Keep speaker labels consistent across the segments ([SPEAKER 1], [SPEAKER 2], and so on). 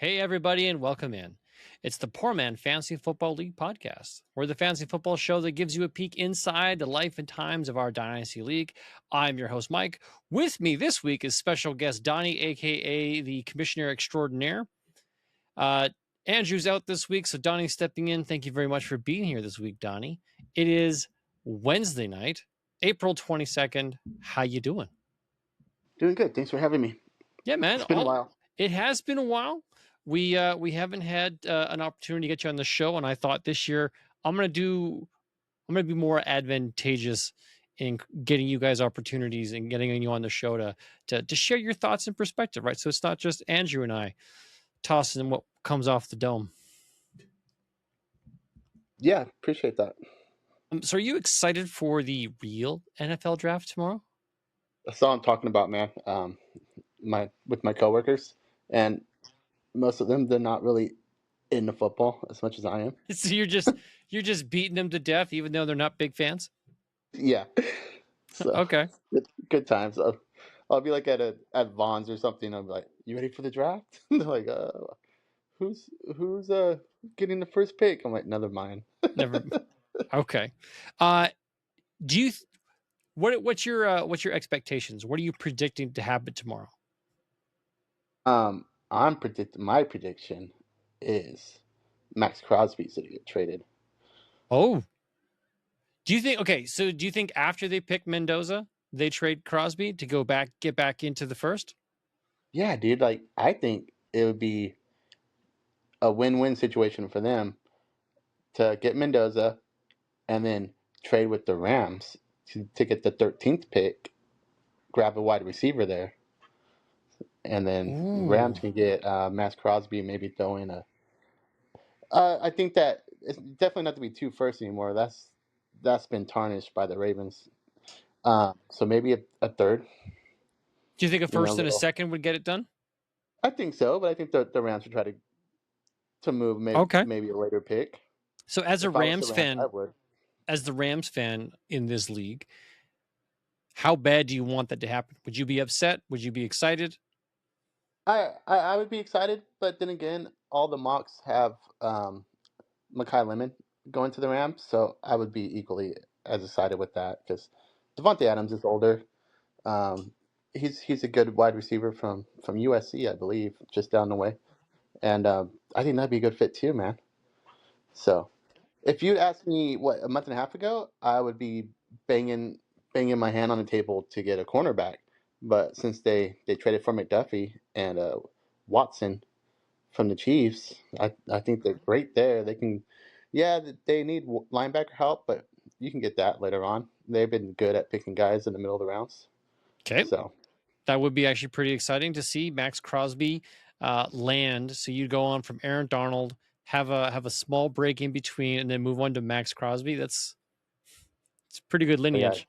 [SPEAKER 1] Hey, everybody, and welcome in. It's the Poor Man Fantasy Football League podcast. We're the fantasy football show that gives you a peek inside the life and times of our Dynasty League. I'm your host, Mike. With me this week is special guest Donnie, a.k.a. the Commissioner Extraordinaire. Andrew's out this week, so Donnie's stepping in. Thank you very much for being here this week, Donnie. It is Wednesday night, April 22nd. How you doing?
[SPEAKER 2] Doing good. Thanks for having me.
[SPEAKER 1] Yeah, man.
[SPEAKER 2] It's been a while.
[SPEAKER 1] It has been a while. We haven't had an opportunity to get you on the show, and I thought this year I'm gonna be more advantageous in getting you guys opportunities and getting you on the show to share your thoughts and perspective, right? So it's not just Andrew and I tossing what comes off the dome.
[SPEAKER 2] Yeah, appreciate that.
[SPEAKER 1] So are you excited for the real NFL draft tomorrow?
[SPEAKER 2] That's all I'm talking about, man. With my coworkers, and most of them, they're not really into football as much as I am.
[SPEAKER 1] So you're just beating them to death, even though they're not big fans.
[SPEAKER 2] Yeah. So
[SPEAKER 1] Okay.
[SPEAKER 2] good times. I'll be like at Vaughn's or something. I'll be like, "You ready for the draft?" They're like, who's getting the first pick?" I'm like, "Never mind."
[SPEAKER 1] Never. Okay. Do you? What's your expectations? What are you predicting to happen tomorrow?
[SPEAKER 2] My prediction is Max Crosby's gonna get traded.
[SPEAKER 1] Oh, do you think? Okay, so do you think after they pick Mendoza, they trade Crosby to get back into the first?
[SPEAKER 2] Yeah, dude. Like, I think it would be a win-win situation for them to get Mendoza and then trade with the Rams to get the 13th pick, grab a wide receiver there, and then Rams can get Max Crosby, maybe throw in a. I think that it's definitely not to be two firsts anymore. That's been tarnished by the Ravens. So maybe a third.
[SPEAKER 1] Do you think a first and a second would get it done?
[SPEAKER 2] I think so, but I think the Rams would try to move
[SPEAKER 1] Okay.
[SPEAKER 2] maybe a later pick.
[SPEAKER 1] So as a
[SPEAKER 2] If I was
[SPEAKER 1] Rams
[SPEAKER 2] the Rams, I
[SPEAKER 1] fan,
[SPEAKER 2] would.
[SPEAKER 1] as the Rams fan in this league, how bad do you want that to happen? Would you be upset? Would you be excited?
[SPEAKER 2] I would be excited, but then again, all the mocks have Mekhi Lemon going to the Rams, so I would be equally as excited with that because Devontae Adams is older. Um, he's a good wide receiver from USC, I believe, just down the way, and I think that'd be a good fit too, man. So if you asked me what a month and a half ago, I would be banging my hand on the table to get a cornerback, but since they traded for McDuffie and Watson from the Chiefs, I think they're great there. They can, yeah, they need linebacker help, but you can get that later on. They've been good at picking guys in the middle of the rounds.
[SPEAKER 1] Okay.
[SPEAKER 2] So
[SPEAKER 1] That would be actually pretty exciting to see Max Crosby land. So you'd go on from Aaron Donald, have a small break in between, and then move on to Max Crosby. It's pretty good
[SPEAKER 2] yeah,
[SPEAKER 1] lineage.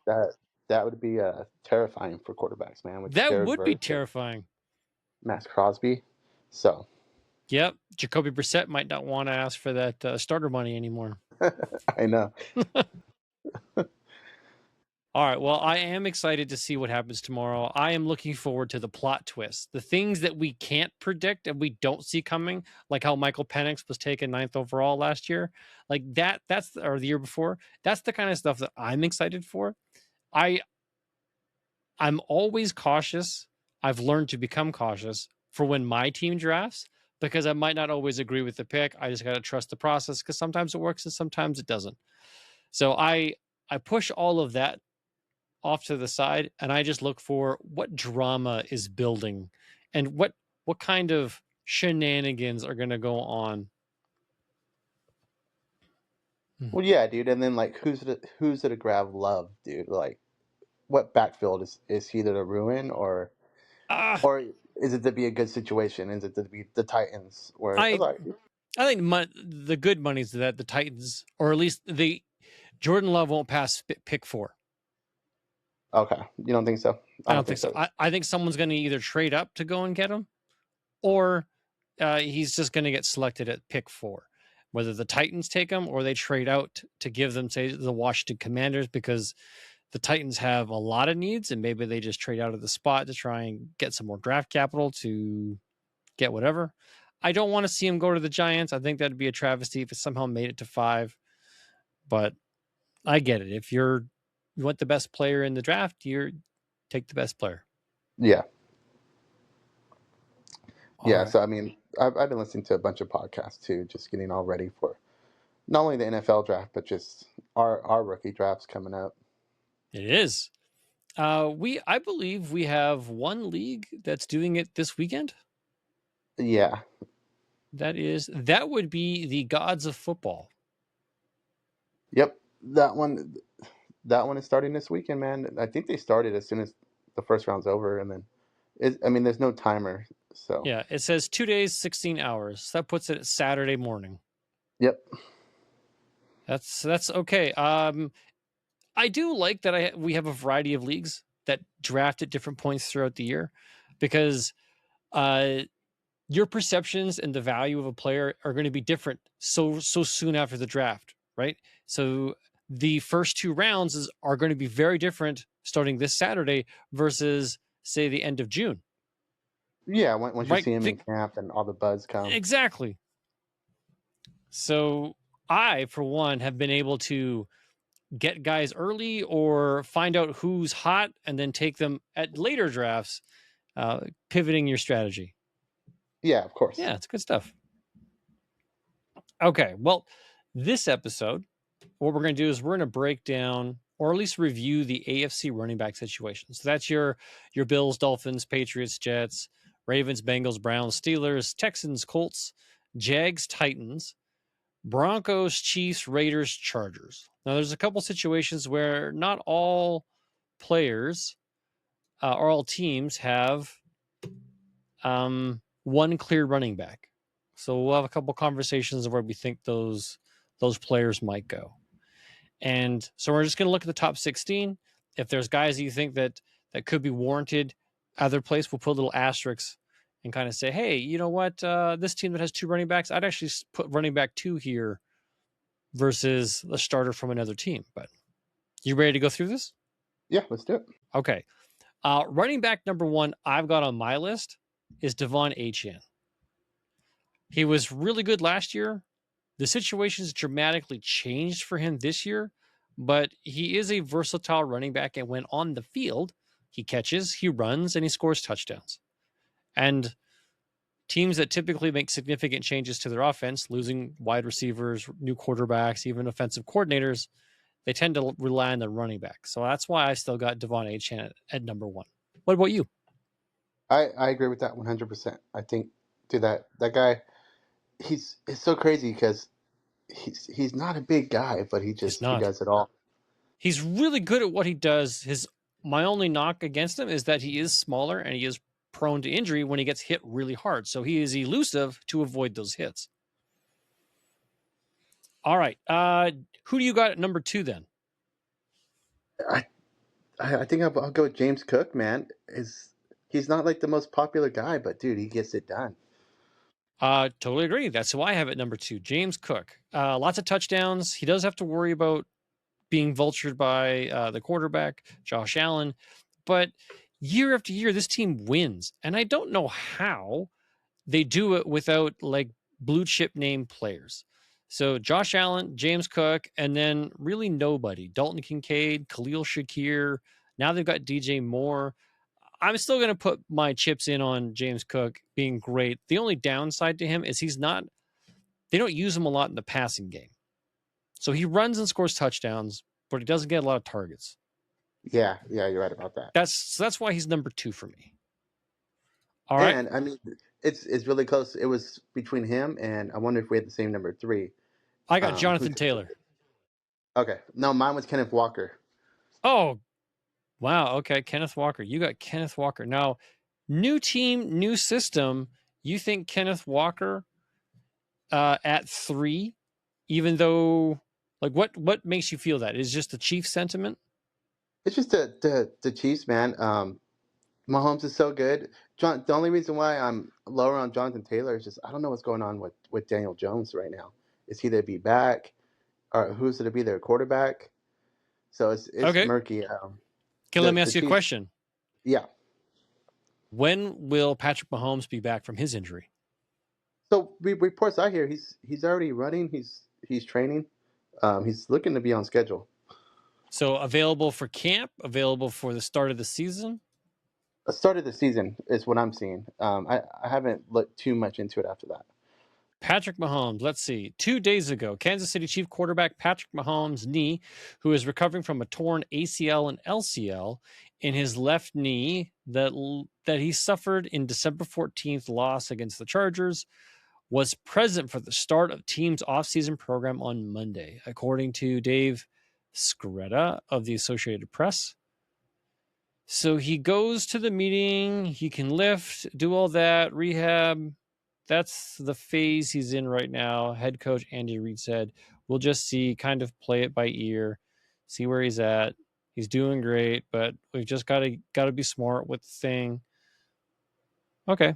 [SPEAKER 2] that would be terrifying for quarterbacks, man. With
[SPEAKER 1] That
[SPEAKER 2] Jared
[SPEAKER 1] would be
[SPEAKER 2] Verse and
[SPEAKER 1] terrifying.
[SPEAKER 2] Max Crosby. So
[SPEAKER 1] Yep, Jacoby Brissett might not want to ask for that starter money anymore.
[SPEAKER 2] I know.
[SPEAKER 1] All right. Well, I am excited to see what happens tomorrow. I am looking forward to the plot twists, the things that we can't predict and we don't see coming, like how Michael Penix was taken 9th overall last year, like that. Or the year before. That's the kind of stuff that I'm excited for. I'm always cautious. I've learned to become cautious for when my team drafts because I might not always agree with the pick. I just got to trust the process because sometimes it works and sometimes it doesn't. So I push all of that off to the side and I just look for what drama is building and what kind of shenanigans are going to go on.
[SPEAKER 2] Well, yeah, dude. And then like, who's to grab Love, dude? Like, what backfield is he there to ruin or is it to be a good situation? Is it to be the Titans? Where
[SPEAKER 1] I
[SPEAKER 2] like,
[SPEAKER 1] think the good money is that the Titans, or at least the Jordan Love won't pass pick 4.
[SPEAKER 2] okay, you don't think so?
[SPEAKER 1] I don't think so.
[SPEAKER 2] so.
[SPEAKER 1] I think someone's going to either trade up to go and get him, or he's just going to get selected at pick 4. Whether the Titans take him or they trade out to give them, say, the Washington Commanders, because the Titans have a lot of needs, and maybe they just trade out of the spot to try and get some more draft capital to get whatever. I don't want to see him go to the Giants. I think that'd be a travesty if it somehow made it to 5. But I get it. If you want the best player in the draft, you take the best player.
[SPEAKER 2] Yeah.
[SPEAKER 1] All
[SPEAKER 2] Yeah.
[SPEAKER 1] right.
[SPEAKER 2] So I mean, I've been listening to a bunch of podcasts too, just getting all ready for not only the NFL draft, but just our rookie drafts coming up.
[SPEAKER 1] It is. I believe we have one league that's doing it this weekend.
[SPEAKER 2] Yeah.
[SPEAKER 1] That would be the Gods of Football.
[SPEAKER 2] Yep. That one is starting this weekend, man. I think they started as soon as the first round's over, and then I mean, there's no timer, so
[SPEAKER 1] Yeah, it says 2 days, 16 hours. That puts it at Saturday morning.
[SPEAKER 2] yep.
[SPEAKER 1] That's okay. I do like that we have a variety of leagues that draft at different points throughout the year, because your perceptions and the value of a player are going to be different so soon after the draft, right? So the first 2 rounds are going to be very different starting this Saturday versus, say, the end of June.
[SPEAKER 2] Yeah, once you
[SPEAKER 1] Right?
[SPEAKER 2] see him in camp and all the buzz come.
[SPEAKER 1] Exactly. So I, for one, have been able to get guys early or find out who's hot and then take them at later drafts, pivoting your strategy.
[SPEAKER 2] Yeah, of course.
[SPEAKER 1] Yeah, it's good stuff. Okay, well, this episode, what we're going to do is we're going to break down, or at least review, the AFC running back situation. So that's your Bills, Dolphins, Patriots, Jets, Ravens, Bengals, Browns, Steelers, Texans, Colts, Jags, Titans, Broncos, Chiefs, Raiders, Chargers. Now, there's a couple situations where not all players or all teams have one clear running back. So we'll have a couple conversations of where we think those players might go. And so we're just going to look at the top 16. If there's guys that you think that could be warranted other place, we'll put little asterisks and kind of say, hey, you know what? This team that has 2 running backs, I'd actually put running back 2 here versus a starter from another team. But you ready to go through this?
[SPEAKER 2] Yeah, let's do it.
[SPEAKER 1] Okay. Running back number 1 I've got on my list is Devon Achane. He was really good last year. The situation's dramatically changed for him this year, but he is a versatile running back, and when on the field, he catches, he runs, and he scores touchdowns. And teams that typically make significant changes to their offense, losing wide receivers, new quarterbacks, even offensive coordinators, they tend to rely on the running back. So that's why I still got Devon Achane at number 1. What about you?
[SPEAKER 2] I agree with that 100%. I think, dude, that guy, it's so crazy because he's not a big guy, but he does it all.
[SPEAKER 1] He's really good at what he does. My only knock against him is that he is smaller and he is prone to injury when he gets hit really hard. So he is elusive to avoid those hits. All right. Who do you got at number 2 then?
[SPEAKER 2] I think I'll go with James Cook, man. He's not like the most popular guy, but dude, he gets it done.
[SPEAKER 1] Totally agree. That's who I have at number 2, James Cook. Lots of touchdowns. He does have to worry about being vultured by the quarterback, Josh Allen. But year after year, this team wins. And I don't know how they do it without like blue chip name players. So Josh Allen, James Cook, and then really nobody. Dalton Kincaid, Khalil Shakir. Now they've got DJ Moore. I'm still going to put my chips in on James Cook being great. The only downside to him is they don't use him a lot in the passing game. So he runs and scores touchdowns, but he doesn't get a lot of targets.
[SPEAKER 2] Yeah, you're right about that.
[SPEAKER 1] That's why he's number 2 for me. All right.
[SPEAKER 2] And I mean, it's really close. It was between him and I wonder if we had the same number 3.
[SPEAKER 1] I got Jonathan Taylor.
[SPEAKER 2] Okay. No, mine was Kenneth Walker.
[SPEAKER 1] Oh, wow. Okay. Kenneth Walker. You got Kenneth Walker. Now, new team, new system. You think Kenneth Walker at 3, even though, like, what makes you feel that? Is just the Chiefs sentiment?
[SPEAKER 2] It's just the Chiefs, man. Mahomes is so good. The only reason why I'm lower on Jonathan Taylor is just I don't know what's going on with Daniel Jones right now. Is he to be back, or who's to be their quarterback? So it's
[SPEAKER 1] okay.
[SPEAKER 2] murky.
[SPEAKER 1] Okay, let me ask you a question.
[SPEAKER 2] Yeah.
[SPEAKER 1] When will Patrick Mahomes be back from his injury?
[SPEAKER 2] So reports I hear he's already running. He's training. He's looking to be on schedule.
[SPEAKER 1] So available for camp, available for the start of the season.
[SPEAKER 2] The start of the season is what I'm seeing. I haven't looked too much into it after that.
[SPEAKER 1] Patrick Mahomes, let's see. 2 days ago, Kansas City Chief quarterback Patrick Mahomes' knee, who is recovering from a torn ACL and LCL in his left knee that he suffered in December 14th loss against the Chargers, was present for the start of team's offseason program on Monday, according to Dave Skretta of the Associated Press. So he goes to the meeting, he can lift, do all that, rehab. That's the phase he's in right now. Head coach Andy Reid said, we'll just see, kind of play it by ear, see where he's at. He's doing great, but we've just got to be smart with the thing. Okay.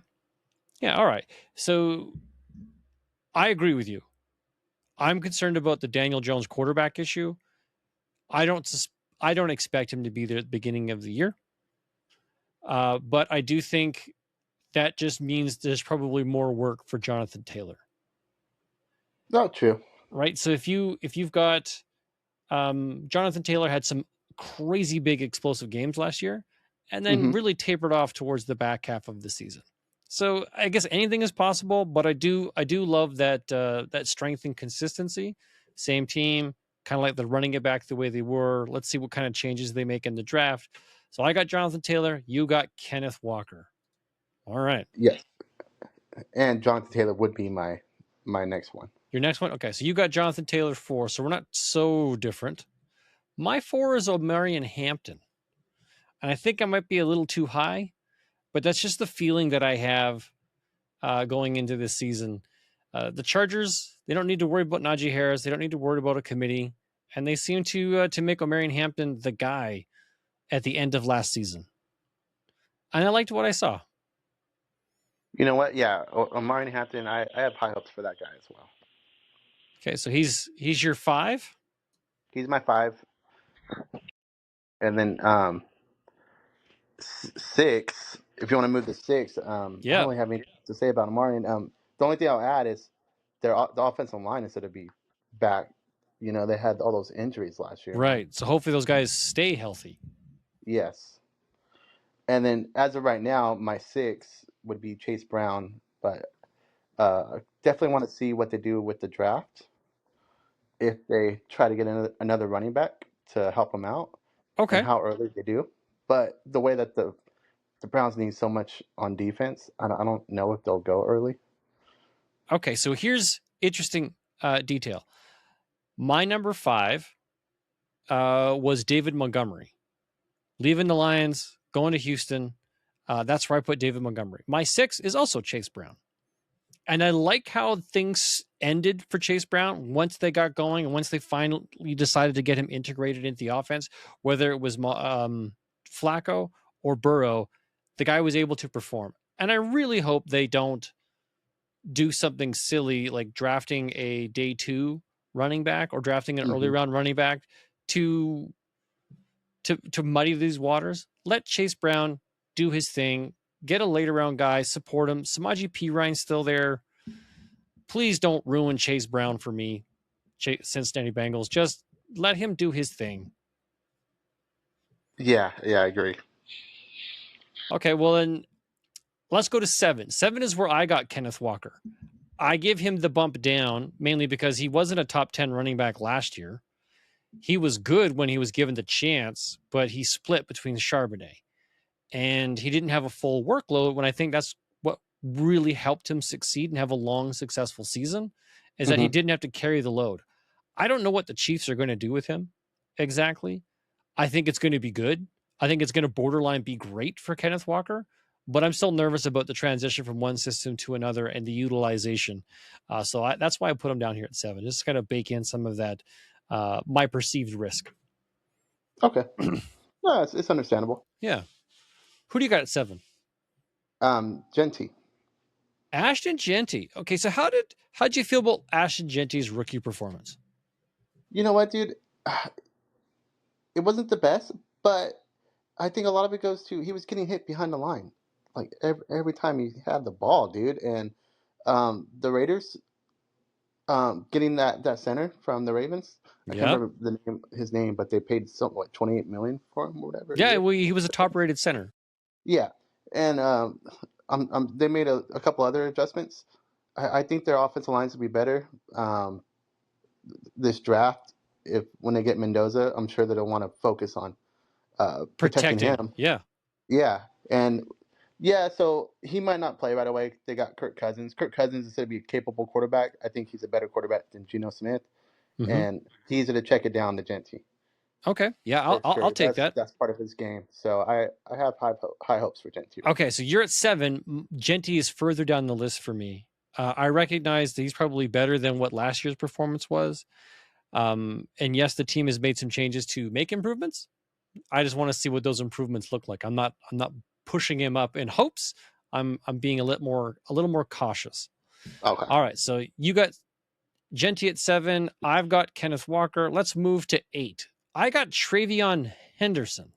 [SPEAKER 1] Yeah, all right. So I agree with you. I'm concerned about the Daniel Jones quarterback issue. I don't expect him to be there at the beginning of the year. But I do think that just means there's probably more work for Jonathan Taylor.
[SPEAKER 2] Not true.
[SPEAKER 1] Right? So if you've got Jonathan Taylor had some crazy big explosive games last year and then really tapered off towards the back half of the season. So I guess anything is possible, but I do love that that strength and consistency. Same team, kind of like they're running it back the way they were. Let's see what kind of changes they make in the draft. So I got Jonathan Taylor. You got Kenneth Walker. All right.
[SPEAKER 2] Yes. And Jonathan Taylor would be my next one.
[SPEAKER 1] Your next one? Okay, so you got Jonathan Taylor 4, so we're not so different. My 4 is Omarion Hampton. And I think I might be a little too high, but that's just the feeling that I have going into this season. The Chargers, they don't need to worry about Najee Harris. They don't need to worry about a committee. And they seem to make Omarion Hampton the guy at the end of last season. And I liked what I saw.
[SPEAKER 2] You know what? Yeah, Omarion Hampton, I have high hopes for that guy as well.
[SPEAKER 1] Okay, so he's your 5?
[SPEAKER 2] He's my 5. And then 6, if you want to move to 6, I don't really have anything to say about Omarion. The only thing I'll add is the offensive line is going to be back. You know, they had all those injuries last year.
[SPEAKER 1] Right. So hopefully those guys stay healthy.
[SPEAKER 2] Yes. And then as of right now, my 6 would be Chase Brown, but definitely want to see what they do with the draft. If they try to get another running back to help them out,
[SPEAKER 1] okay,
[SPEAKER 2] and how early they do. But the way that the Browns need so much on defense, I don't know if they'll go early.
[SPEAKER 1] Okay, so here's interesting detail. My number 5 was David Montgomery. Leaving the Lions, going to Houston. That's where I put David Montgomery. My 6 is also Chase Brown. And I like how things ended for Chase Brown once they got going and once they finally decided to get him integrated into the offense, whether it was Flacco or Burrow, the guy was able to perform. And I really hope they don't do something silly like drafting a day 2 running back or drafting an early round running back to muddy these waters. Let Chase Brown do his thing. Get a later round guy, support him. Samaje Perine's still there. Please don't ruin Chase Brown for me, Cincinnati Bengals. Just let him do his thing.
[SPEAKER 2] Yeah, I agree.
[SPEAKER 1] Okay, well then let's go to 7. 7 is where I got Kenneth Walker. I give him the bump down mainly because he wasn't a top 10 running back last year. He was good when he was given the chance, but he split between Charbonnet. And he didn't have a full workload when I think that's what really helped him succeed and have a long, successful season, is that he didn't have to carry the load. I don't know what the Chiefs are going to do with him exactly. I think it's going to be good. I think it's going to borderline be great for Kenneth Walker, but I'm still nervous about the transition from one system to another and the utilization. So that's why I put him down here at 7. Just kind of bake in some of that, my perceived risk.
[SPEAKER 2] Okay. No, it's understandable.
[SPEAKER 1] Yeah. Who do you got at 7?
[SPEAKER 2] Genty.
[SPEAKER 1] Ashton Jeanty. Okay, so how'd you feel about Ashton Jeanty's rookie performance?
[SPEAKER 2] You know what, dude? It wasn't the best, but I think a lot of it goes to he was getting hit behind the line, like every time he had the ball, dude. And The Raiders getting that center from the Ravens. I can't
[SPEAKER 1] Yeah.
[SPEAKER 2] remember his name, but they paid something like 28 million for him or whatever a
[SPEAKER 1] Yeah,
[SPEAKER 2] year.
[SPEAKER 1] well, he was a top-rated center.
[SPEAKER 2] Yeah, and they made a couple other adjustments. I think their offensive lines will be better this draft. If when they get Mendoza, I'm sure that they'll want to focus on protecting
[SPEAKER 1] Protecting.
[SPEAKER 2] him.
[SPEAKER 1] Yeah.
[SPEAKER 2] Yeah, and yeah, so he might not play right away. They got Kirk Cousins. Kirk Cousins is going to be a capable quarterback. I think he's a better quarterback than Geno Smith,
[SPEAKER 1] Mm-hmm.
[SPEAKER 2] and he's going to check it down to Genty
[SPEAKER 1] Okay. Yeah,
[SPEAKER 2] for
[SPEAKER 1] I'll
[SPEAKER 2] sure.
[SPEAKER 1] take that.
[SPEAKER 2] That's part of his game. So I have high hopes for Genty.
[SPEAKER 1] Okay, so you're at 7. Genty is further down the list for me. I recognize that he's probably better than what last year's performance was. And yes, the team has made some changes to make improvements. I just want to see what those improvements look like. I'm not pushing him up in hopes. I'm being a little more cautious.
[SPEAKER 2] Okay.
[SPEAKER 1] All right, so you got Genty at 7. I've got Kenneth Walker. Let's move to 8. I got Travion Henderson.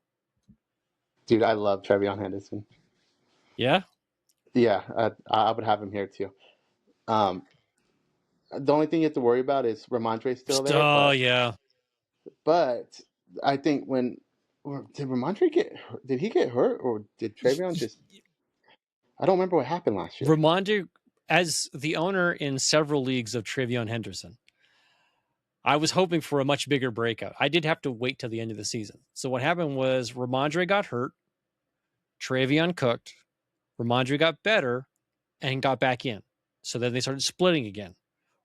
[SPEAKER 2] Dude, I love Trevion Henderson.
[SPEAKER 1] Yeah?
[SPEAKER 2] Yeah, I would have him here too. The only thing you have to worry about is Ramondre's still there.
[SPEAKER 1] Oh, yeah.
[SPEAKER 2] But I think did Ramondre get hurt? Did he get hurt or did Travion just? I don't remember what happened last year.
[SPEAKER 1] Ramondre, as the owner in several leagues of Travion Henderson, I was hoping for a much bigger breakout. I did have to wait till the end of the season. So what happened was Ramondre got hurt, Travion cooked, Ramondre got better, and got back in. So then they started splitting again.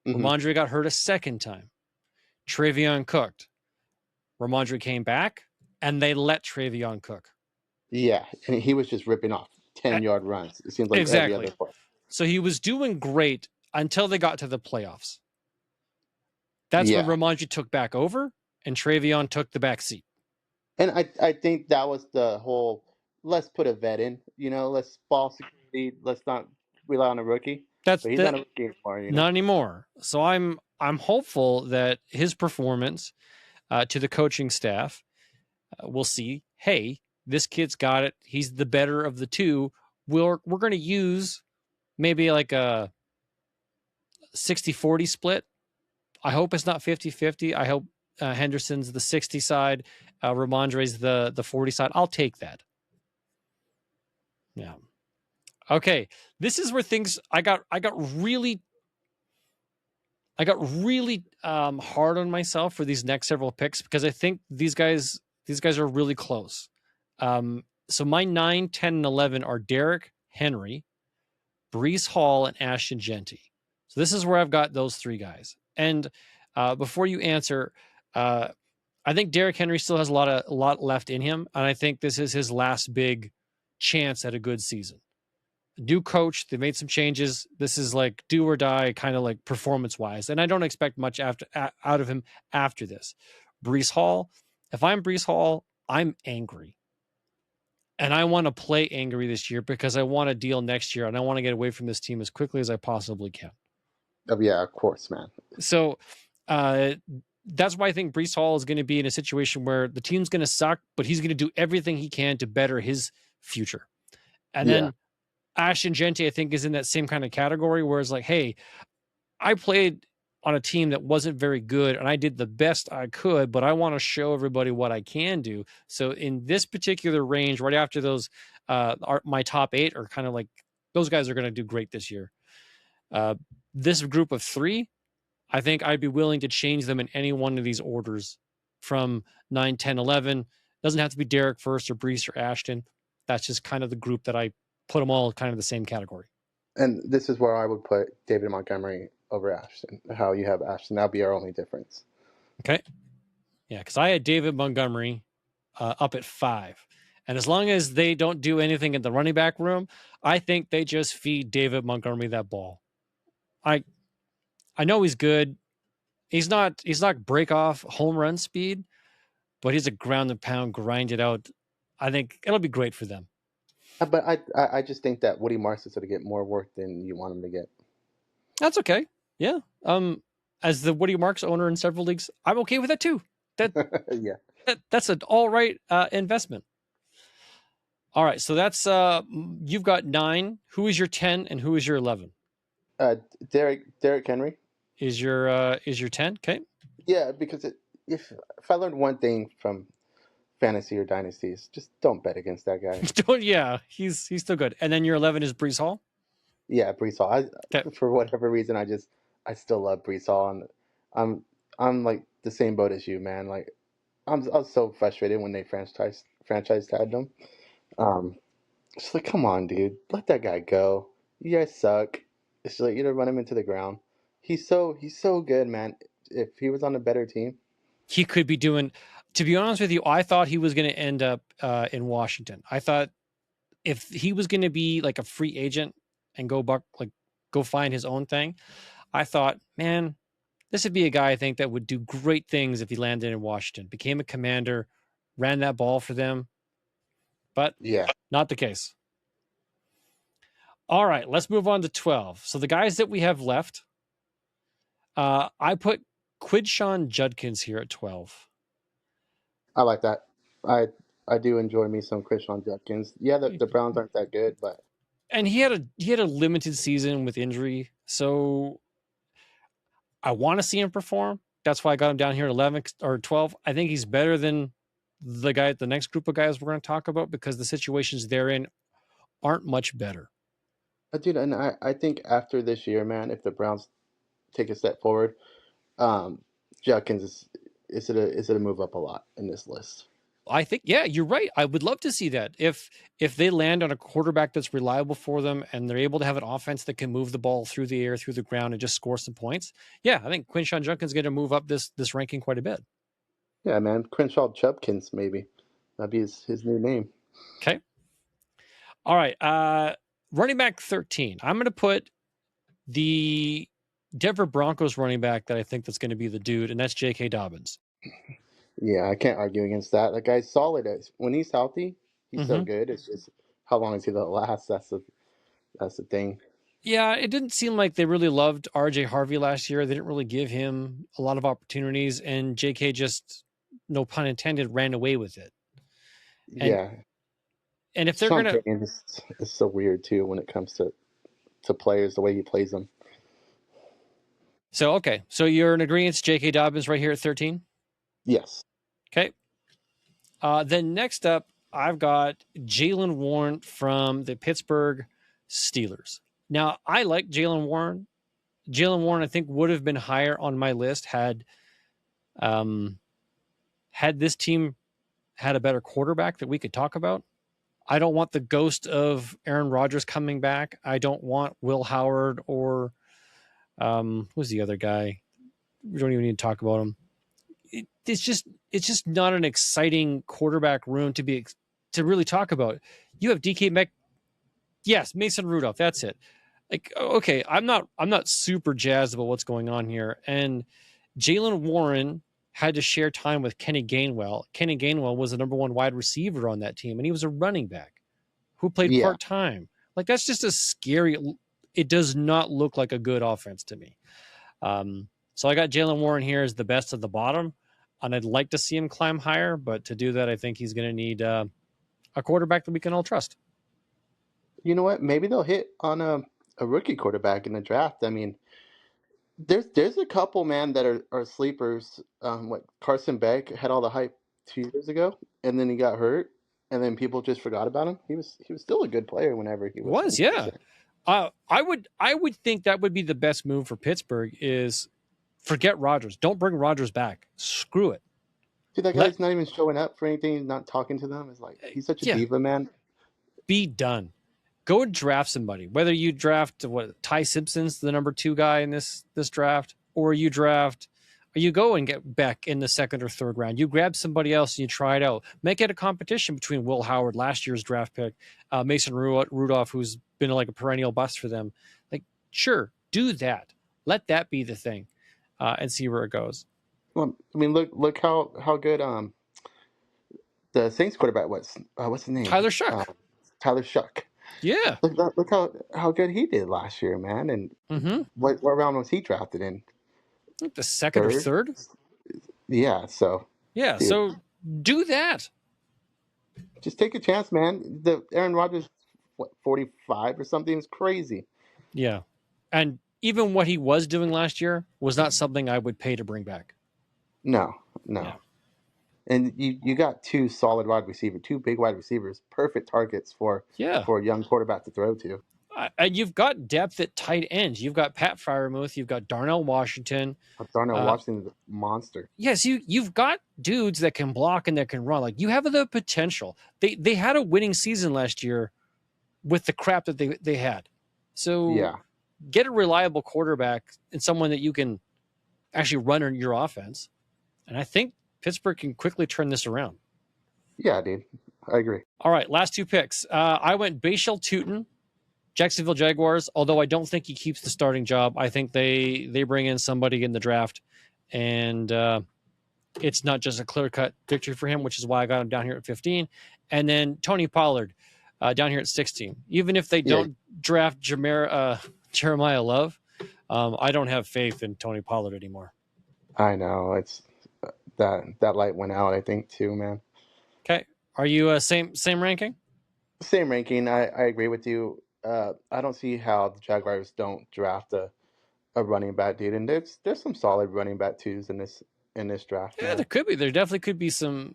[SPEAKER 2] Mm-hmm.
[SPEAKER 1] Ramondre got hurt a second time. Travion cooked. Ramondre came back, and they let Travion cook.
[SPEAKER 2] Yeah, and he was just ripping off 10-yard runs. It seems like
[SPEAKER 1] exactly.
[SPEAKER 2] every other play.
[SPEAKER 1] So he was doing great until they got to the playoffs. That's when Ramondre took back over, and Travion took the back seat.
[SPEAKER 2] And I think that was the whole, let's put a vet in, let's ball security, let's not rely on a rookie. But he's not a rookie anymore.
[SPEAKER 1] Not anymore. So I'm hopeful that his performance to the coaching staff will see, hey, this kid's got it. He's the better of the two. We're going to use maybe like a 60-40 split. I hope it's not 50-50. I hope Henderson's the 60 side, Ramondre's the 40 side. I'll take that. Yeah. Okay. This is where things I got really hard on myself for these next several picks because I think these guys are really close. So my 9, 10, and 11 are Derrick Henry, Breece Hall, and Ashton Genty. So this is where I've got those 3 guys. And before you answer, I think Derrick Henry still has a lot left in him, and I think this is his last big chance at a good season. New coach, they made some changes. This is like do or die, kind of like performance-wise, and I don't expect much out of him after this. Breece Hall, if I'm Breece Hall, I'm angry. And I want to play angry this year because I want a deal next year, and I want to get away from this team as quickly as I possibly can.
[SPEAKER 2] Oh, yeah, of course, man.
[SPEAKER 1] So that's why I think Breece Hall is going to be in a situation where the team's going to suck, but he's going to do everything he can to better his future. And then Ashton Genty, I think, is in that same kind of category where it's like, hey, I played on a team that wasn't very good and I did the best I could, but I want to show everybody what I can do. So in this particular range, right after those, my top 8 are kind of like, those guys are going to do great this year. This group of 3, I think I'd be willing to change them in any one of these orders from 9, 10, 11. Doesn't have to be Derek first or Breece or Ashton. That's just kind of the group that I put them all kind of the same category.
[SPEAKER 2] And this is where I would put David Montgomery over Ashton. How you have Ashton. That'll be our only difference.
[SPEAKER 1] Okay. Yeah, because I had David Montgomery up at 5. And as long as they don't do anything in the running back room, I think they just feed David Montgomery that ball. I know he's good. He's not break off home run speed, but he's a ground and pound, grind it out. I think it'll be great for them.
[SPEAKER 2] But I just think that Woody Marks is going to get more work than you want him to get.
[SPEAKER 1] That's okay. Yeah. As the Woody Marks owner in several leagues, I'm okay with that too. That's an all right investment. All right. So that's you've got 9. Who is your 10 and who is your 11?
[SPEAKER 2] Uh, Derrick Henry.
[SPEAKER 1] Is your 10? Okay.
[SPEAKER 2] Yeah, because if I learned one thing from fantasy or dynasties, just don't bet against that guy.
[SPEAKER 1] Don't, yeah, he's still good. And then your 11 is Brees Hall.
[SPEAKER 2] Yeah, Brees Hall.
[SPEAKER 1] Okay.
[SPEAKER 2] For whatever reason, I still love Brees Hall, and I'm I'm like the same boat as you, man. Like I was so frustrated when they franchise tagged him. Um, it's like, come on, dude, let that guy go. You guys suck. It's like, run him into the ground. He's so good, man. If he was on a better team,
[SPEAKER 1] He could be doing. To be honest with you, I thought he was going to end up in Washington. I thought if he was going to be like a free agent and go find his own thing, I thought, man, this would be a guy I think that would do great things if he landed in Washington, became a commander, ran that ball for them, but
[SPEAKER 2] yeah,
[SPEAKER 1] not the case. All right, let's move on to 12. So the guys that we have left, I put Quidshawn Judkins here at 12.
[SPEAKER 2] I like that. I I do enjoy me some Christian Judkins. Yeah, the Browns aren't that good, but
[SPEAKER 1] And he had a limited season with injury, so I want to see him perform. That's why I got him down here at 11 or 12. I think he's better than the next group of guys we're going to talk about because the situations they're in aren't much better.
[SPEAKER 2] dude, and I think after this year, man, if the Browns take a step forward, um, Judkins is it a move up a lot in this list.
[SPEAKER 1] I think, yeah, you're right. I would love to see that. If they land on a quarterback that's reliable for them and they're able to have an offense that can move the ball through the air, through the ground, and just score some points, yeah, I think Quinshawn Judkins is going to move up this ranking quite a bit.
[SPEAKER 2] Yeah, man, Crenshaw Chubkins maybe that'd be his new name.
[SPEAKER 1] Okay. All right. Running back 13. I'm going to put the Denver Broncos running back that I think that's going to be the dude, and that's J.K. Dobbins.
[SPEAKER 2] Yeah, I can't argue against that. That guy's solid. When he's healthy, he's so
[SPEAKER 1] Mm-hmm.
[SPEAKER 2] good. It's just how long is he gonna last? That's the thing.
[SPEAKER 1] Yeah, it didn't seem like they really loved R.J. Harvey last year. They didn't really give him a lot of opportunities, and J.K. just, no pun intended, ran away with it. And
[SPEAKER 2] Yeah,
[SPEAKER 1] and if they're
[SPEAKER 2] Sean
[SPEAKER 1] gonna,
[SPEAKER 2] Payton is so weird too when it comes to players, the way he plays them.
[SPEAKER 1] so okay, so you're in agreement, J.K. Dobbins right here at 13.
[SPEAKER 2] Yes,
[SPEAKER 1] Okay. Then next up, I've got Jaylen Warren from the Pittsburgh Steelers. Now, I like Jaylen Warren. Jaylen Warren, I think, would have been higher on my list had this team had a better quarterback that we could talk about. I don't want the ghost of Aaron Rodgers coming back. I don't want Will Howard or who's the other guy? We don't even need to talk about him. It's just not an exciting quarterback room to really talk about. You have DK Metcalf. Yes, Mason Rudolph. That's it. Like, okay, I'm not super jazzed about what's going on here. And Jaylen Warren had to share time with Kenny Gainwell. Kenny Gainwell was the number one wide receiver on that team, and he was a running back who played
[SPEAKER 2] yeah.
[SPEAKER 1] part-time. Like, that's just a scary. It does not look like a good offense to me. So I got Jaylen Warren here as the best of the bottom, and I'd like to see him climb higher, but to do that, I think he's going to need a quarterback that we can all trust.
[SPEAKER 2] You know what? Maybe they'll hit on a rookie quarterback in the draft. I mean, there's a couple, man, that are sleepers. What Carson Beck had all the hype 2 years ago, and then he got hurt, and then people just forgot about him. He was still a good player whenever he was
[SPEAKER 1] Was,
[SPEAKER 2] 100%.
[SPEAKER 1] yeah. I would think that would be the best move for Pittsburgh is forget Rodgers. Don't bring Rodgers back. Screw it.
[SPEAKER 2] Dude, that
[SPEAKER 1] Let
[SPEAKER 2] guy's not even showing up for anything. He's not talking to them. It's like he's such a
[SPEAKER 1] yeah,
[SPEAKER 2] diva, man.
[SPEAKER 1] be done. Go and draft somebody. Whether you draft Ty Simpson's the number 2 guy in this draft, or you go and get Beck in the second or third round. You grab somebody else and you try it out. Make it a competition between Will Howard, last year's draft pick, Mason Rudolph, who's been like a perennial bust for them. Like, sure, do that. Let that be the thing, and see where it goes.
[SPEAKER 2] Well, I mean, look how good the Saints quarterback was. What's his name?
[SPEAKER 1] Tyler Shuck.
[SPEAKER 2] Tyler Shuck.
[SPEAKER 1] Yeah.
[SPEAKER 2] Look how good he did last year, man. And
[SPEAKER 1] Mm-hmm.
[SPEAKER 2] what round was he drafted in?
[SPEAKER 1] The second or third.
[SPEAKER 2] Yeah. So
[SPEAKER 1] Yeah.
[SPEAKER 2] dude,
[SPEAKER 1] So do that.
[SPEAKER 2] just take a chance, man. The Aaron Rodgers, 45 or something, is crazy.
[SPEAKER 1] Yeah. And even what he was doing last year was not something I would pay to bring back.
[SPEAKER 2] No,
[SPEAKER 1] Yeah.
[SPEAKER 2] no. And you got two solid wide receivers, two big wide receivers, perfect targets for
[SPEAKER 1] Yeah.
[SPEAKER 2] a young quarterback to throw to.
[SPEAKER 1] And you've got depth at tight ends. You've got Pat Fryermuth. You've got Darnell Washington.
[SPEAKER 2] Darnell Washington's a monster.
[SPEAKER 1] Yes, you've got dudes that can block and that can run. Like, you have the potential. They had a winning season last year with the crap that they had. So
[SPEAKER 2] Yeah,
[SPEAKER 1] get a reliable quarterback and someone that you can actually run in your offense. And I think Pittsburgh can quickly turn this around.
[SPEAKER 2] yeah, dude. I agree.
[SPEAKER 1] All right, last two picks. I went Bashal Tutin, Jacksonville Jaguars, although I don't think he keeps the starting job. I think they bring in somebody in the draft, and it's not just a clear-cut victory for him, which is why I got him down here at 15. And then Tony Pollard down here at 16. Even if they don't draft Jeremiah Love, I don't have faith in Tony Pollard anymore.
[SPEAKER 2] I know. It's that light went out, I think, too, man.
[SPEAKER 1] Okay. Are you same ranking?
[SPEAKER 2] Same ranking. I agree with you. I don't see how the Jaguars don't draft a running back, dude. And there's some solid running back twos in this draft.
[SPEAKER 1] Yeah,
[SPEAKER 2] man.
[SPEAKER 1] there could be. There definitely could be some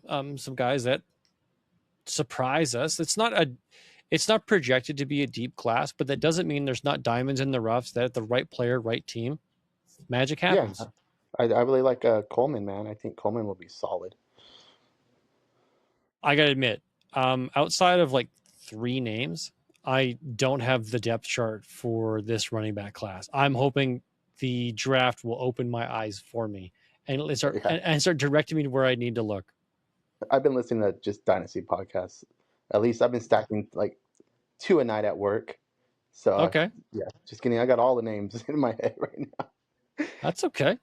[SPEAKER 1] guys that surprise us. It's not projected to be a deep class, but that doesn't mean there's not diamonds in the roughs. That the right player, right team, magic happens.
[SPEAKER 2] Yeah, I really like Coleman, man. I think Coleman will be solid.
[SPEAKER 1] I gotta admit, outside of like 3 names, I don't have the depth chart for this running back class. I'm hoping the draft will open my eyes for me and start directing me to where I need to look.
[SPEAKER 2] I've been listening to just Dynasty podcasts. At least I've been stacking like 2 a night at work. So
[SPEAKER 1] Okay,
[SPEAKER 2] yeah, just kidding. I got all the names in my head right now.
[SPEAKER 1] that's okay.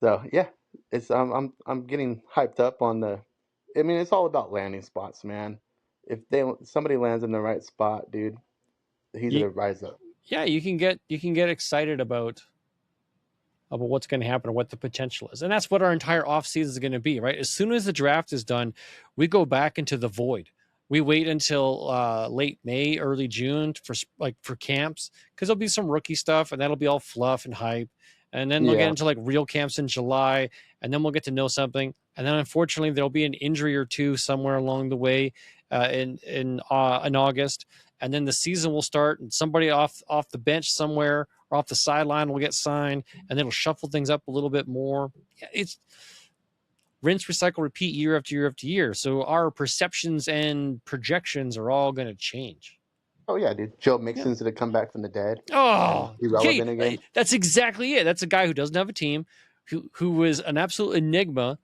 [SPEAKER 2] So yeah, it's I'm getting hyped up on the. I mean, it's all about landing spots, man. If somebody lands in the right spot, dude, he's gonna rise up.
[SPEAKER 1] Yeah, you can get excited about what's going to happen or what the potential is. And that's what our entire offseason is going to be, right? As soon as the draft is done, we go back into the void. We wait until late May, early June for camps, because there'll be some rookie stuff and that'll be all fluff and hype. And then we'll get into like real camps in July, and then we'll get to know something. And then unfortunately there'll be an injury or two somewhere along the way in August. And then the season will start and somebody off the bench somewhere or off the sideline will get signed, and then it'll shuffle things up a little bit more. It's rinse, recycle, repeat year after year after year. So our perceptions and projections are all going to change.
[SPEAKER 2] Oh yeah, dude. Joe Mixon's gonna come back from the dead.
[SPEAKER 1] Oh,
[SPEAKER 2] irrelevant again.
[SPEAKER 1] That's exactly it. That's a guy who doesn't have a team, who was an absolute enigma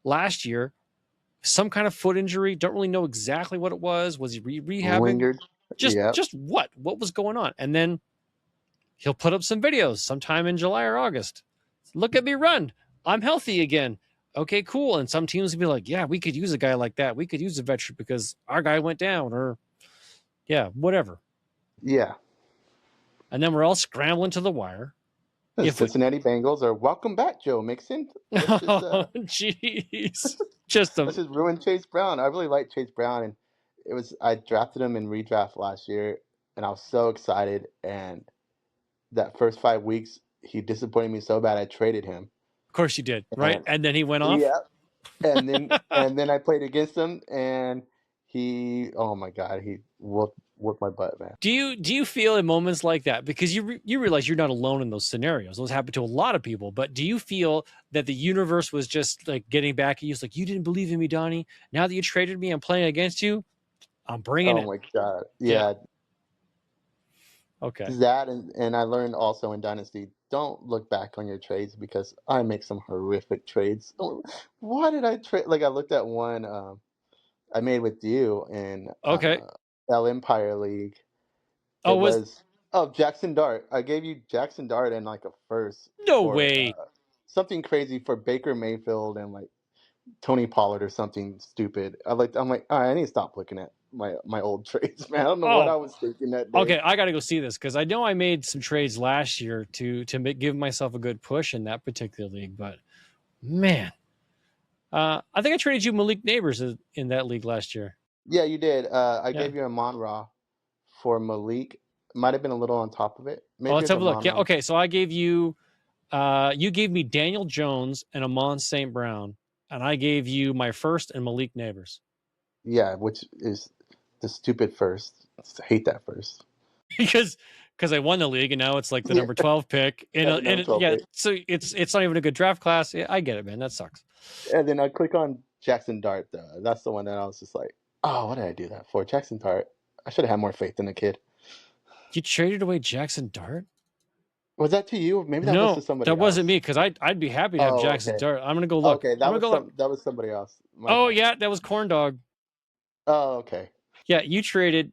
[SPEAKER 1] last year. Some kind of foot injury. Don't really know exactly what it was. Was he rehabbing?
[SPEAKER 2] Lingered.
[SPEAKER 1] Just what was going on? And then he'll put up some videos sometime in July or August. Look at me run. I'm healthy again. Okay, cool. And some teams will be like, yeah, we could use a guy like that. We could use a veteran because our guy went down, or yeah, whatever.
[SPEAKER 2] Yeah.
[SPEAKER 1] And then we're all scrambling to the wire.
[SPEAKER 2] The Cincinnati Bengals are welcome back, Joe Mixon.
[SPEAKER 1] Oh, jeez. Let's
[SPEAKER 2] just ruin Chase Brown. I really like Chase Brown, and I drafted him in redraft last year, and I was so excited. And that first 5 weeks, he disappointed me so bad I traded him.
[SPEAKER 1] Of course you did, right? And then he went off.
[SPEAKER 2] Yeah. And then I played against him, and oh my God, he whooped my butt, man.
[SPEAKER 1] Do you feel in moments like that, because you realize you're not alone in those scenarios? Those happen to a lot of people. But do you feel that the universe was just like getting back at you? It's like, you didn't believe in me, Donnie. Now that you traded me, I'm playing against you. I'm bringing it.
[SPEAKER 2] Oh my God, yeah.
[SPEAKER 1] Okay.
[SPEAKER 2] That and I learned also in Dynasty, don't look back on your trades, because I make some horrific trades. Why did I trade? Like, I looked at one I made with you in El Empire League. It was Jackson Dart. I gave you Jackson Dart and like a first.
[SPEAKER 1] No way.
[SPEAKER 2] Something crazy for Baker Mayfield and like Tony Pollard or something stupid. I'm like, all right, I need to stop looking at my old trades, man. I don't know what I was thinking that day.
[SPEAKER 1] Okay, I got to go see this, because I know I made some trades last year to give myself a good push in that particular league. But man, I think I traded you Malik Neighbors in that league last year.
[SPEAKER 2] Yeah, you did. I gave you a Amon-Ra for Malik, Might have been a little on top of it.
[SPEAKER 1] Well,
[SPEAKER 2] Maybe
[SPEAKER 1] let's
[SPEAKER 2] as
[SPEAKER 1] have
[SPEAKER 2] a
[SPEAKER 1] a look. Yeah,
[SPEAKER 2] mono.
[SPEAKER 1] okay. So I gave you, you gave me Daniel Jones and Amon St. Brown, and I gave you my first and Malik Neighbors.
[SPEAKER 2] Yeah, which is the stupid first. I hate that first.
[SPEAKER 1] because I won the league and now it's like the
[SPEAKER 2] Yeah,
[SPEAKER 1] number 12 pick
[SPEAKER 2] the number 12
[SPEAKER 1] yeah,
[SPEAKER 2] pick.
[SPEAKER 1] so it's not even a good draft class. Yeah, I get it, man. That sucks.
[SPEAKER 2] And then I click on Jackson Dart, though. That's the one that I was just like, oh, what did I do that for? Jackson Dart. I should have had more faith in the kid.
[SPEAKER 1] You traded away Jackson Dart?
[SPEAKER 2] Was that to you? Maybe that was to
[SPEAKER 1] No,
[SPEAKER 2] somebody
[SPEAKER 1] that wasn't
[SPEAKER 2] else.
[SPEAKER 1] me because I'd be happy to have
[SPEAKER 2] Oh,
[SPEAKER 1] Jackson
[SPEAKER 2] okay.
[SPEAKER 1] Dart. I'm gonna go look.
[SPEAKER 2] Okay,
[SPEAKER 1] I'm gonna go look.
[SPEAKER 2] that was somebody else. My
[SPEAKER 1] Oh
[SPEAKER 2] bad.
[SPEAKER 1] yeah, that was Corn Dog.
[SPEAKER 2] Oh, okay.
[SPEAKER 1] Yeah, you traded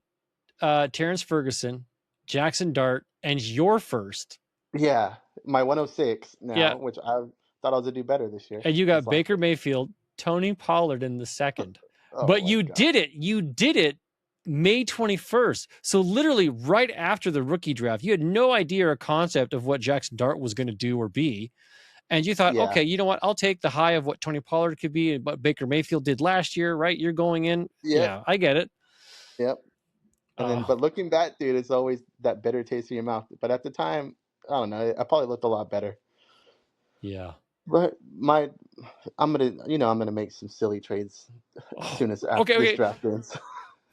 [SPEAKER 1] Terrence Ferguson, Jackson Dart, and your first.
[SPEAKER 2] Yeah, my 106
[SPEAKER 1] Yeah,
[SPEAKER 2] now, which I thought I was gonna do better this year.
[SPEAKER 1] and you
[SPEAKER 2] This
[SPEAKER 1] got
[SPEAKER 2] last
[SPEAKER 1] Baker
[SPEAKER 2] year.
[SPEAKER 1] Mayfield, Tony Pollard in the second.
[SPEAKER 2] Oh
[SPEAKER 1] But
[SPEAKER 2] my
[SPEAKER 1] you
[SPEAKER 2] god.
[SPEAKER 1] did it. You did it May 21st. So literally right after the rookie draft, you had no idea or concept of what Jackson Dart was going to do or be. And you thought,
[SPEAKER 2] Yeah.
[SPEAKER 1] okay, you know what? I'll take the high of what Tony Pollard could be and what Baker Mayfield did last year, right? You're going in.
[SPEAKER 2] Yep.
[SPEAKER 1] Yeah, I get it.
[SPEAKER 2] Yep. And then,
[SPEAKER 1] Oh,
[SPEAKER 2] but looking back, dude, it's always that bitter taste in your mouth. But at the time, I don't know. I probably looked a lot better.
[SPEAKER 1] yeah.
[SPEAKER 2] But I'm gonna make some silly trades as
[SPEAKER 1] Oh,
[SPEAKER 2] soon as after
[SPEAKER 1] okay,
[SPEAKER 2] this
[SPEAKER 1] okay.
[SPEAKER 2] draft ends.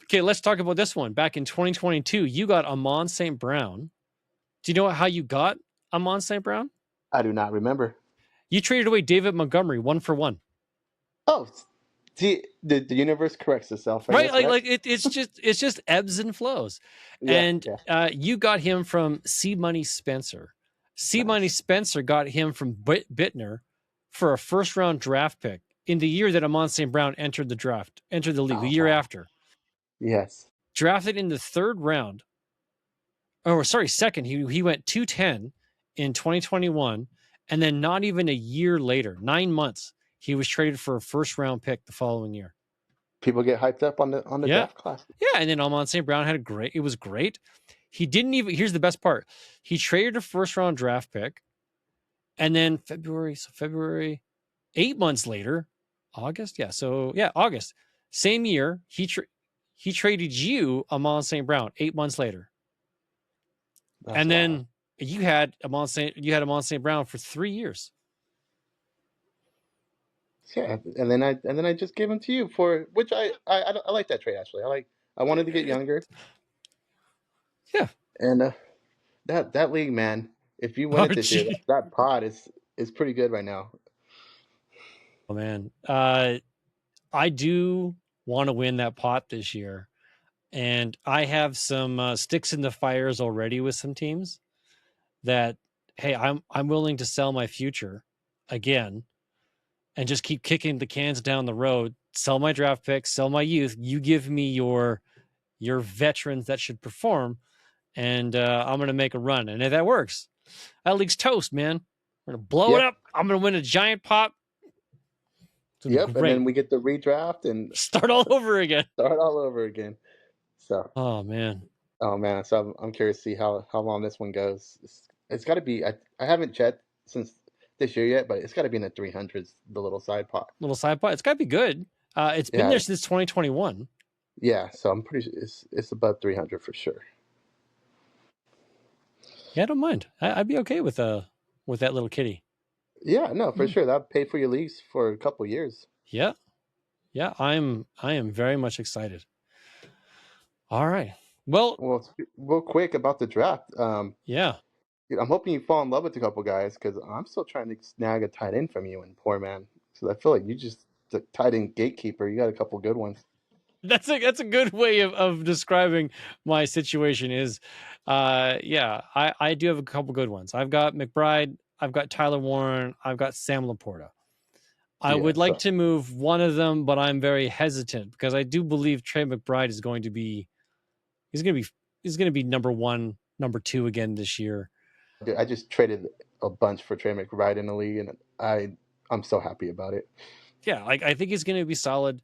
[SPEAKER 1] Okay, let's talk about this one. Back in 2022, you got Amon St. Brown. Do you know how you got Amon St. Brown?
[SPEAKER 2] I do not remember.
[SPEAKER 1] You traded away David Montgomery 1-for-1.
[SPEAKER 2] Oh, see, the universe corrects itself, I
[SPEAKER 1] Right,
[SPEAKER 2] guess, right?
[SPEAKER 1] it's just ebbs and flows.
[SPEAKER 2] Yeah,
[SPEAKER 1] And
[SPEAKER 2] yeah.
[SPEAKER 1] you got him from C Money Spencer. C Money
[SPEAKER 2] Nice.
[SPEAKER 1] Spencer got him from Bittner for a first round draft pick in the year that Amon St. Brown entered the league, the
[SPEAKER 2] Oh
[SPEAKER 1] year
[SPEAKER 2] wow.
[SPEAKER 1] after.
[SPEAKER 2] Yes.
[SPEAKER 1] Drafted in the third round. Oh, sorry, second. He went 210 in 2021, and then not even a year later, 9 months, he was traded for a first round pick the following year.
[SPEAKER 2] People get hyped up on the
[SPEAKER 1] Yeah.
[SPEAKER 2] draft class.
[SPEAKER 1] Yeah. And then Amon St. Brown it was great. He didn't even, here's the best part. He traded a first round draft pick. And then February, 8 months later, August. Yeah. So yeah, August, same year, he traded you Amon St. Brown 8 months later.
[SPEAKER 2] That's
[SPEAKER 1] And
[SPEAKER 2] wild.
[SPEAKER 1] then you had Amon St. Brown for 3 years.
[SPEAKER 2] Yeah, and then I just gave them to you for which I like that trade actually. I wanted to get younger,
[SPEAKER 1] Yeah.
[SPEAKER 2] and that league, man. If you win
[SPEAKER 1] Oh,
[SPEAKER 2] it this year,
[SPEAKER 1] gee.
[SPEAKER 2] that pod is pretty good right now.
[SPEAKER 1] Oh, man. I do want to win that pot this year. And I have some sticks in the fires already with some teams that, hey, I'm willing to sell my future again and just keep kicking the cans down the road, sell my draft picks, sell my youth. You give me your veterans that should perform, and I'm gonna make a run. And if that works, that league's toast, man. We're gonna blow it
[SPEAKER 2] Yeah.
[SPEAKER 1] up. I'm gonna win a giant pop. It's gonna be
[SPEAKER 2] Yep, and
[SPEAKER 1] great.
[SPEAKER 2] then we get the redraft and
[SPEAKER 1] Start all over again.
[SPEAKER 2] start all over again. So,
[SPEAKER 1] Oh man.
[SPEAKER 2] oh man, so I'm curious to see how long this one goes. It's got to be. I haven't checked since this year yet, but it's got to be in the 300s. The little side pot.
[SPEAKER 1] Little side pot. It's gotta be good. It's been
[SPEAKER 2] Yeah,
[SPEAKER 1] there since 2021.
[SPEAKER 2] yeah. So I'm pretty. It's above 300 for sure.
[SPEAKER 1] Yeah, I don't mind. I'd be okay with that little kitty.
[SPEAKER 2] Yeah, no, for
[SPEAKER 1] Mm.
[SPEAKER 2] sure. That'll pay for your lease for a couple years.
[SPEAKER 1] Yeah. Yeah, I am very much excited. All right. Well,
[SPEAKER 2] Well, real quick about the draft.
[SPEAKER 1] yeah.
[SPEAKER 2] Dude, I'm hoping you fall in love with a couple guys because I'm still trying to snag a tight end from you and poor man. Because I feel like you just the tight end gatekeeper. You got a couple good ones.
[SPEAKER 1] That's a good way of describing my situation is yeah, I do have a couple good ones. I've got McBride, I've got Tyler Warren, I've got Sam Laporta. I
[SPEAKER 2] Yeah,
[SPEAKER 1] would like
[SPEAKER 2] so
[SPEAKER 1] to move one of them, but I'm very hesitant because I do believe Trey McBride is going to be he's going to be he's going to be number 1, number 2 again this year.
[SPEAKER 2] dude, I just traded a bunch for Trey McBride in the league, and I'm so happy about it.
[SPEAKER 1] Yeah, like I think he's going to be solid.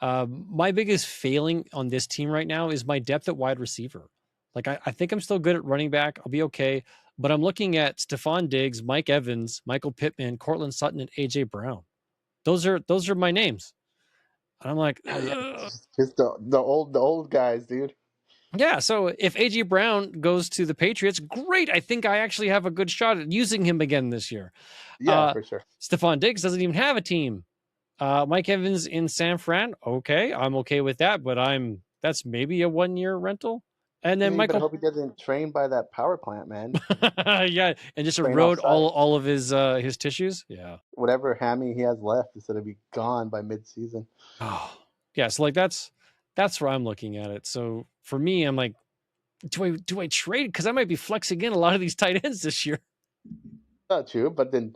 [SPEAKER 1] My biggest failing on this team right now is my depth at wide receiver. Like I think I'm still good at running back. I'll be okay. But I'm looking at Stephon Diggs, Mike Evans, Michael Pittman, Cortland Sutton, and AJ Brown. Those are my names. And I'm like,
[SPEAKER 2] Yeah, just the old guys, dude.
[SPEAKER 1] Yeah, so if A.J. Brown goes to the Patriots, great. I think I actually have a good shot at using him again this year.
[SPEAKER 2] Yeah, for sure.
[SPEAKER 1] Stephon Diggs doesn't even have a team. Mike Evans in San Fran, okay, I'm okay with that, but that's maybe a 1-year rental. And then
[SPEAKER 2] Yeah, you better
[SPEAKER 1] Michael,
[SPEAKER 2] hope he doesn't train by that power plant, man.
[SPEAKER 1] yeah, and just
[SPEAKER 2] Train off
[SPEAKER 1] erode
[SPEAKER 2] site.
[SPEAKER 1] all of his tissues. Yeah.
[SPEAKER 2] Whatever hammy he has left is going to be gone by mid-season.
[SPEAKER 1] Oh, yeah. So like that's where I'm looking at it. So for me, I'm like, do I trade? Because I might be flexing in a lot of these tight ends this year.
[SPEAKER 2] Not true, but then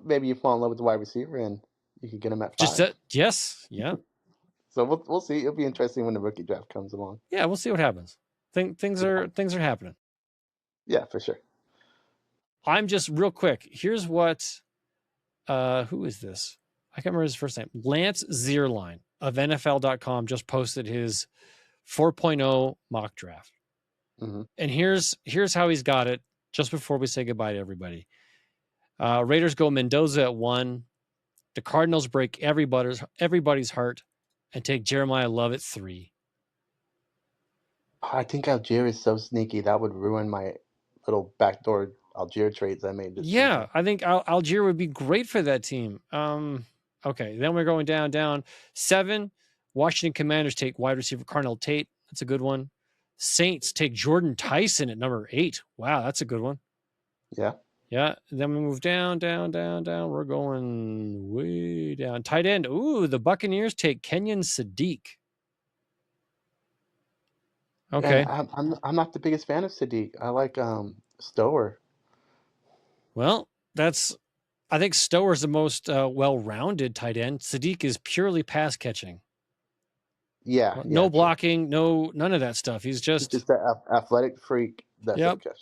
[SPEAKER 2] maybe you fall in love with the wide receiver and you can get him at
[SPEAKER 1] Just
[SPEAKER 2] 5.
[SPEAKER 1] yes, yeah,
[SPEAKER 2] So we'll see. It'll be interesting when the rookie draft comes along.
[SPEAKER 1] yeah. We'll see what happens. Things
[SPEAKER 2] Yeah,
[SPEAKER 1] are happening.
[SPEAKER 2] yeah, for sure.
[SPEAKER 1] I'm just real quick. Here's what. Who is this? I can't remember his first name. Lance Zierlein of NFL.com just posted his 4.0 mock draft.
[SPEAKER 2] Mm-hmm.
[SPEAKER 1] And here's how he's got it just before we say goodbye to everybody. Raiders go Mendoza at 1. The Cardinals break everybody's heart and take Jeremiah Love at 3.
[SPEAKER 2] I think Algier is so sneaky that would ruin my little backdoor Algier trades I made this
[SPEAKER 1] Yeah,
[SPEAKER 2] season.
[SPEAKER 1] I think Algier would be great for that team. Okay, then we're going down. 7, Washington Commanders take wide receiver Carnell Tate. That's a good one. Saints take Jordan Tyson at number 8. Wow, that's a good one.
[SPEAKER 2] Yeah.
[SPEAKER 1] Yeah, then we move down. We're going way down. Tight end. Ooh, the Buccaneers take Kenyon Sadiq. Okay.
[SPEAKER 2] And I'm not the biggest fan of Sadiq. I like Stower.
[SPEAKER 1] Well, I think Stower's the most well-rounded tight end. Sadiq is purely pass catching.
[SPEAKER 2] Yeah,
[SPEAKER 1] No
[SPEAKER 2] true.
[SPEAKER 1] blocking, none of that stuff. He's
[SPEAKER 2] He's
[SPEAKER 1] just
[SPEAKER 2] just that athletic freak that's
[SPEAKER 1] yep.
[SPEAKER 2] catch.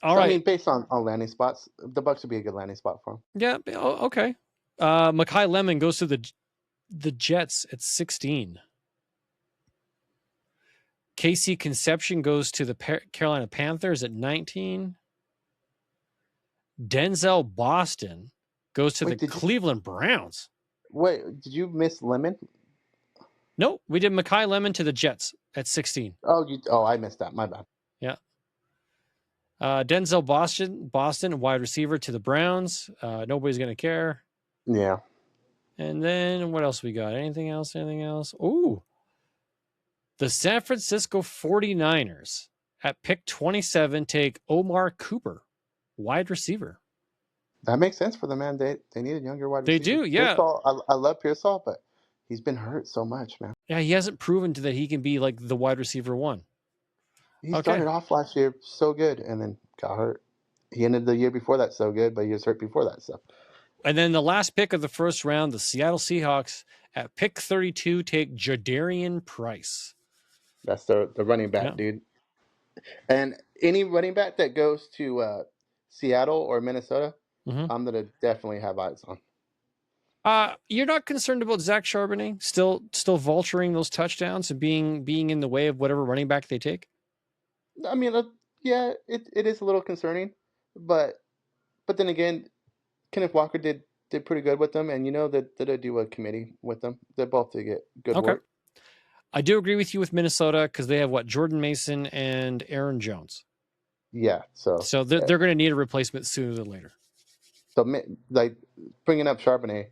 [SPEAKER 1] All
[SPEAKER 2] So
[SPEAKER 1] right.
[SPEAKER 2] I mean, based on landing spots, the Bucks would be a good landing spot for him.
[SPEAKER 1] Yeah. Okay. Mekhi Lemon goes to the Jets at 16. Casey Conception goes to the Carolina Panthers at 19. Denzel Boston goes to the Cleveland Browns.
[SPEAKER 2] Wait, did you miss Lemon?
[SPEAKER 1] Nope, we did Mekhi Lemon to the Jets at 16.
[SPEAKER 2] Oh, I missed that. My bad.
[SPEAKER 1] Yeah. Denzel Boston, wide receiver to the Browns. Nobody's going to care.
[SPEAKER 2] Yeah.
[SPEAKER 1] And then what else we got? Anything else? Ooh. The San Francisco 49ers at pick 27 take Omar Cooper, wide receiver.
[SPEAKER 2] That makes sense for them, man. They need a younger wide receiver.
[SPEAKER 1] They do, yeah.
[SPEAKER 2] Pearsall, I love Pearsall, but he's been hurt so much, man.
[SPEAKER 1] Yeah, he hasn't proven that he can be like the wide receiver 1.
[SPEAKER 2] He started off last year so good and then got hurt. He ended the year before that so good, but he was hurt before that. So.
[SPEAKER 1] And then the last pick of the first round, the Seattle Seahawks at pick 32 take Jadarian Price.
[SPEAKER 2] That's the running back, dude. And any running back that goes to Seattle or Minnesota, I'm going to definitely have eyes on.
[SPEAKER 1] You're not concerned about Zach Charbonnet still vulturing those touchdowns and being in the way of whatever running back they take?
[SPEAKER 2] I mean, yeah, it is a little concerning, but then again, Kenneth Walker did pretty good with them, and that they do a committee with them. They both did get good work.
[SPEAKER 1] I do agree with you with Minnesota because they have Jordan Mason and Aaron Jones.
[SPEAKER 2] Yeah, so
[SPEAKER 1] they're going to need a replacement sooner than later.
[SPEAKER 2] So like bringing up Charbonnet,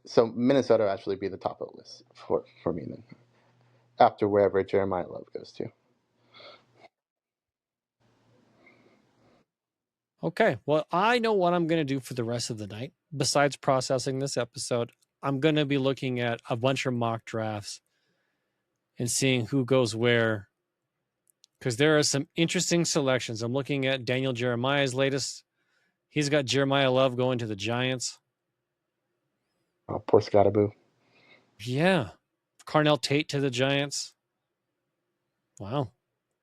[SPEAKER 2] so Minnesota will actually be the top of the list for me then, after wherever Jeremiah Love goes to.
[SPEAKER 1] Okay, well, I know what I'm going to do for the rest of the night. Besides processing this episode, I'm going to be looking at a bunch of mock drafts and seeing who goes where, because there are some interesting selections. I'm looking at Daniel Jeremiah's latest. He's got Jeremiah Love going to the Giants.
[SPEAKER 2] Oh, poor Scottaboo.
[SPEAKER 1] Yeah. Carnell Tate to the Giants. Wow.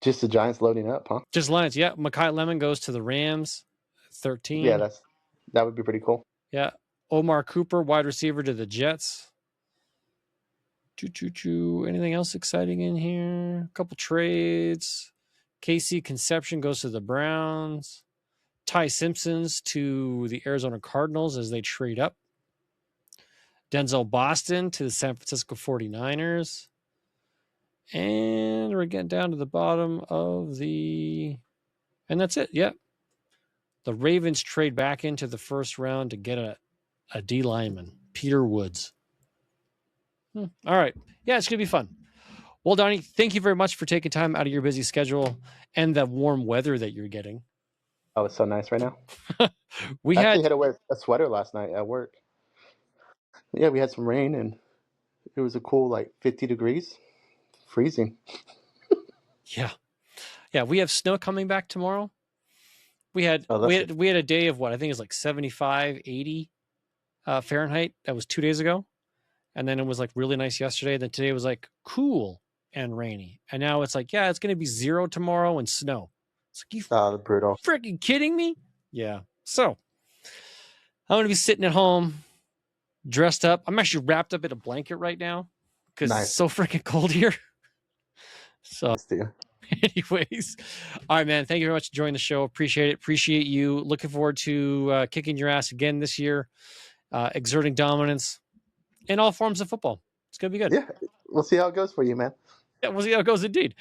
[SPEAKER 2] Just the Giants loading up, huh?
[SPEAKER 1] Just Lions. Yeah. Mekhi Lemon goes to the Rams. 13.
[SPEAKER 2] Yeah, that would be pretty cool.
[SPEAKER 1] Yeah. Omar Cooper, wide receiver to the Jets. Anything else exciting in here? A couple trades. Casey Conception goes to the Browns. Ty Simpsons to the Arizona Cardinals as they trade up. Denzel Boston to the San Francisco 49ers. And we're getting down to the bottom of the... And that's it. Yep. The Ravens trade back into the first round to get a D lineman, Peter Woods. All right. Yeah, it's going to be fun. Well, Donnie, thank you very much for taking time out of your busy schedule and the warm weather that you're getting.
[SPEAKER 2] Oh, it's so nice right now.
[SPEAKER 1] We
[SPEAKER 2] I actually
[SPEAKER 1] had
[SPEAKER 2] had to wear a sweater last night at work. Yeah, we had some rain and it was a cool like 50 degrees, freezing.
[SPEAKER 1] yeah, we have snow coming back tomorrow. We had a day of what I think is like 75, 80 Fahrenheit. That was 2 days ago. And then it was like really nice yesterday. Then today was like cool and rainy. And now it's like, yeah, it's going to be 0 tomorrow and snow. It's like, you
[SPEAKER 2] brutal.
[SPEAKER 1] freaking kidding me? Yeah. So I'm going to be sitting at home, dressed up. I'm actually wrapped up in a blanket right now because It's so freaking cold here. So anyways, all right, man. Thank you very much for joining the show. Appreciate it. Appreciate you. Looking forward to kicking your ass again this year, exerting dominance in all forms of football. It's going to be good.
[SPEAKER 2] Yeah. We'll see how it goes for you, man.
[SPEAKER 1] Yeah, we'll see how it goes indeed.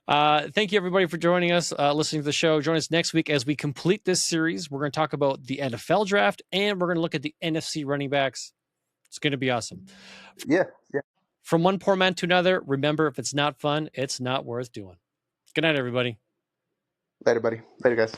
[SPEAKER 1] Thank you, everybody, for joining us, listening to the show. Join us next week as we complete this series. We're going to talk about the NFL draft, and we're going to look at the NFC running backs. It's going to be awesome.
[SPEAKER 2] Yeah.
[SPEAKER 1] From one poor man to another, remember, if it's not fun, it's not worth doing. Good night, everybody.
[SPEAKER 2] Later, buddy. Later, guys.